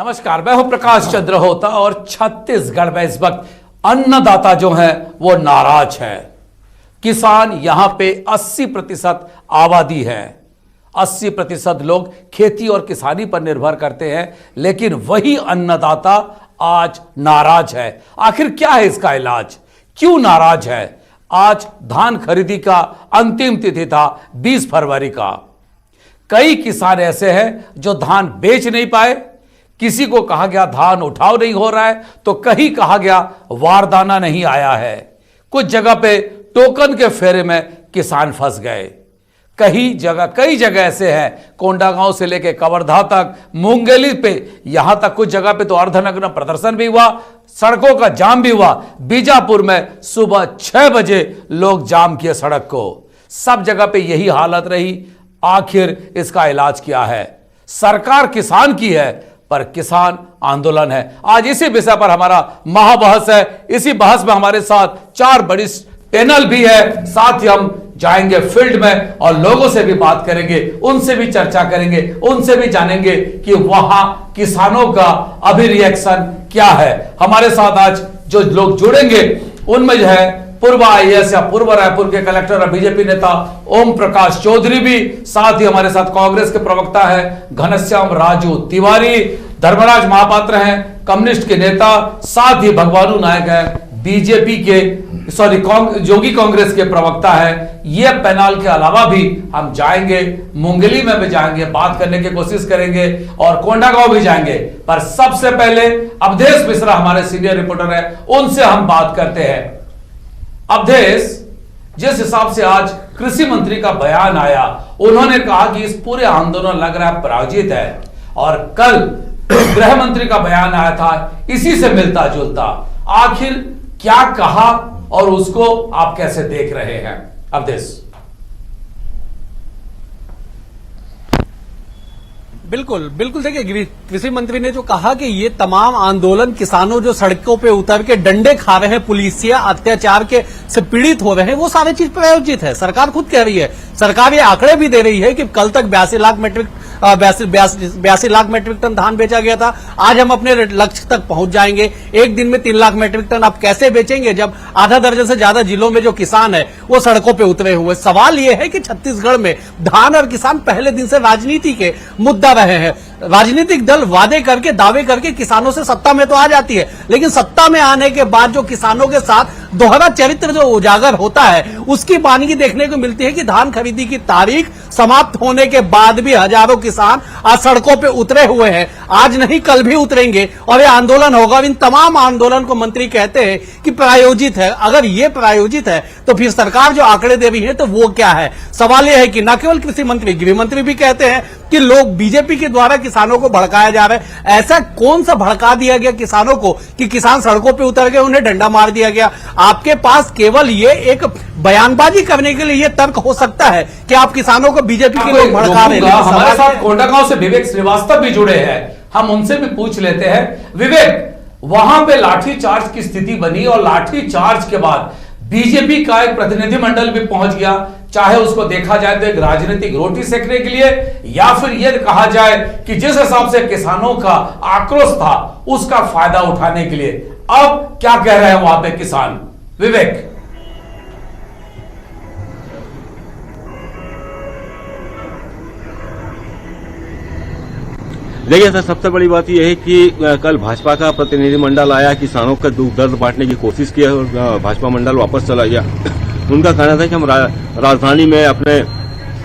नमस्कार, मैं हूं प्रकाश चंद्र होता और छत्तीसगढ़ में इस वक्त अन्नदाता जो हैं वो नाराज है। किसान यहां पे 80% आबादी है। 80% लोग खेती और किसानी पर निर्भर करते हैं, लेकिन वही अन्नदाता आज नाराज है। आखिर क्या है इसका इलाज? क्यों नाराज है? आज धान खरीदी का अंतिम तिथि था 20 फरवरी का। कई किसान ऐसे हैं जो धान बेच नहीं पाए। किसी को कहा गया धान उठाव नहीं हो रहा है, तो कहीं कहा गया वारदाना नहीं आया है। कुछ जगह पे टोकन के फेरे में किसान फंस गए। कई जगह ऐसे हैं, कोंडागांव से लेके कवर्धा तक, मुंगेली पे, यहां तक कुछ जगह पे तो अर्धनग्न प्रदर्शन भी हुआ, सड़कों का जाम भी हुआ। बीजापुर में सुबह 6 बजे लोग जाम किए सड़क को। सब जगह पे यही हालत रही। आखिर इसका इलाज क्या है? सरकार किसान की है, पर किसान आंदोलन है। आज इसी विषय पर हमारा महाबहस है। इसी बहस में हमारे साथ 4 बड़ी पैनल भी है। साथ ही हम जाएंगे फील्ड में और लोगों से भी बात करेंगे, उनसे भी चर्चा करेंगे, उनसे भी जानेंगे कि वहां किसानों का अभी रिएक्शन क्या है। हमारे साथ आज जो लोग जुड़ेंगे उनमें जो है पूर्व आईएएस या पूर्व रायपुर के कलेक्टर और बीजेपी नेता ओम प्रकाश चौधरी भी, साथ ही हमारे साथ कांग्रेस के प्रवक्ता है घनश्याम राजू तिवारी, धर्मराज महापात्र हैं कम्युनिस्ट के नेता, साथ ही भगवानू नायक है बीजेपी के जोगी कांग्रेस के प्रवक्ता है। ये पैनल के अलावा भी हम जाएंगे, मुंगेली में भी जाएंगे, बात करने की कोशिश करेंगे और कोंडागांव भी जाएंगे। पर सबसे पहले अवधेश मिश्रा हमारे सीनियर रिपोर्टर है, उनसे हम बात करते हैं। अवधेश, जिस हिसाब से आज कृषि मंत्री का बयान आया, उन्होंने कहा कि इस पूरे आंदोलन लग रहा है पराजित है, और कल गृह मंत्री का बयान आया था इसी से मिलता जुलता। आखिर क्या कहा और उसको आप कैसे देख रहे हैं अवधेश? बिल्कुल देखिए, कृषि मंत्री ने जो कहा कि ये तमाम आंदोलन किसानों जो सड़कों पे उतर के डंडे खा रहे हैं, पुलिसिया अत्याचार के से पीड़ित हो रहे हैं, वो सारी चीज प्रायोजित है। सरकार खुद कह रही है, सरकार ये आंकड़े भी दे रही है कि कल तक 82 लाख मेट्रिक टन धान बेचा गया था। आज हम अपने लक्ष्य तक पहुंच जाएंगे। एक दिन में 3 लाख मेट्रिक टन आप कैसे बेचेंगे जब आधा दर्जन से ज्यादा जिलों में जो किसान है वो सड़कों पे उतरे हुए। सवाल ये है कि छत्तीसगढ़ में धान और किसान पहले दिन से राजनीति के मुद्दा रहे हैं। राजनीतिक दल वादे करके, दावे करके किसानों से सत्ता में तो आ जाती है, लेकिन सत्ता में आने के बाद जो किसानों के साथ दोहरा चरित्र जो उजागर होता है, उसकी वानगी देखने को मिलती है कि धान खरीदी की तारीख समाप्त होने के बाद भी हजारों किसान आज सड़कों पे उतरे हुए हैं। आज नहीं कल भी उतरेंगे और ये आंदोलन होगा। इन तमाम आंदोलन को मंत्री कहते हैं कि प्रायोजित है। अगर ये प्रायोजित है तो फिर सरकार जो आंकड़े दे रही है तो वो क्या है? सवाल यह है कि न केवल कृषि मंत्री, गृह मंत्री भी कहते हैं कि लोग बीजेपी के द्वारा किसानों को भड़काया जा रहा है। ऐसा कौन सा भड़का दिया गया किसानों को कि किसान सड़कों पे उतर गए, उन्हें डंडा मार दिया गया? आपके पास केवल ये एक बयानबाजी करने के लिए ये तर्क हो सकता है कि आप किसानों को बीजेपी के लोग भड़का रहे हैं। हमारे साथ कोंडागांव से विवेक श्रीवास्तव भी जुड़े हैं, हम उनसे भी पूछ लेते हैं। विवेक, वहां पे लाठीचार्ज की स्थिति बनी और लाठीचार्ज के बाद बीजेपी का एक प्रतिनिधिमंडल भी पहुंच गया। चाहे उसको देखा जाए तो एक राजनीतिक रोटी सेकने के लिए, या फिर यह कहा जाए कि जिस हिसाब से किसानों का आक्रोश था उसका फायदा उठाने के लिए। अब क्या कह रहे हैं वहां पे किसान? विवेक, देखिए सर, सबसे बड़ी बात यह है कि कल भाजपा का प्रतिनिधिमंडल आया, किसानों का दुख दर्द बांटने की कोशिश की और भाजपा मंडल वापस चला गया। उनका कहना था कि हम राजधानी में अपने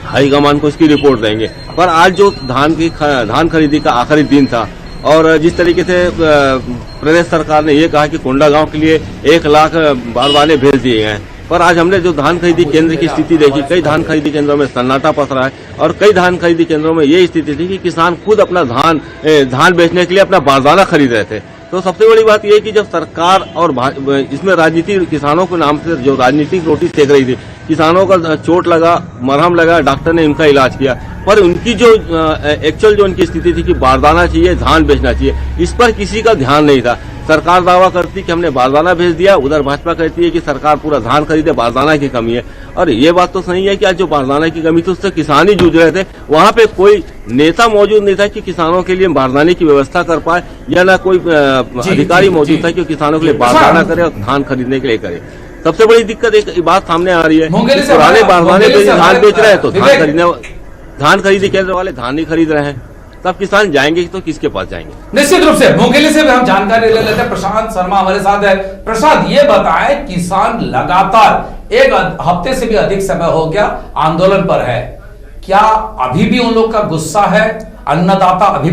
हाईकमान को इसकी रिपोर्ट देंगे। पर आज जो धान खरीदी का आखिरी दिन था और जिस तरीके से प्रदेश सरकार ने ये कहा कि कोंडागांव के लिए 1 लाख बारदाने भेज दिए गए, पर आज हमने जो धान खरीदी केंद्र की स्थिति देखी, कई धान खरीदी केंद्रों में सन्नाटा पसरा है और कई धान खरीदी केंद्रों में ये स्थिति थी कि किसान खुद अपना धान बेचने के लिए अपना बारदाना खरीद रहे थे। तो सबसे बड़ी बात यह है कि जब सरकार और इसमें राजनीति, किसानों के नाम से जो राजनीतिक रोटी सेक रही थी, किसानों का चोट लगा, मरहम लगा, डॉक्टर ने इनका इलाज किया, पर उनकी जो एक्चुअल जो उनकी स्थिति थी कि बारदाना चाहिए, धान बेचना चाहिए, इस पर किसी का ध्यान नहीं था। सरकार दावा करती है कि हमने बारदाना भेज दिया, उधर भाजपा कहती है कि सरकार पूरा धान खरीदे, बारदाना की कमी है। और ये बात तो सही है कि आज जो बारदाना की कमी थी उससे किसान ही जूझ रहे थे। वहां पे कोई नेता मौजूद नहीं था कि किसानों के लिए बारदाने की व्यवस्था कर पाए, या ना कोई अधिकारी मौजूद था कि किसानों के लिए बारदाना करे और धान खरीदने के लिए करे। सबसे बड़ी दिक्कत एक बात सामने आ रही है, पुराने बारदाने पे धान बेच रहे हैं तो धान खरीदने केंद्र वाले धान नहीं खरीद रहे हैं, तब किसान जाएंगे तो किसके पास जाएंगे? निश्चित रूप से मुंगेली से भी हम जानकारी ले लेते हैं। प्रशांत शर्मा हमारे साथ है। प्रशांत, ये बताएं, किसान लगातार एक हफ्ते से भी अधिक समय हो गया आंदोलन पर है, क्या अभी भी उन लोग का गुस्सा है? अन्नदाता अभी भी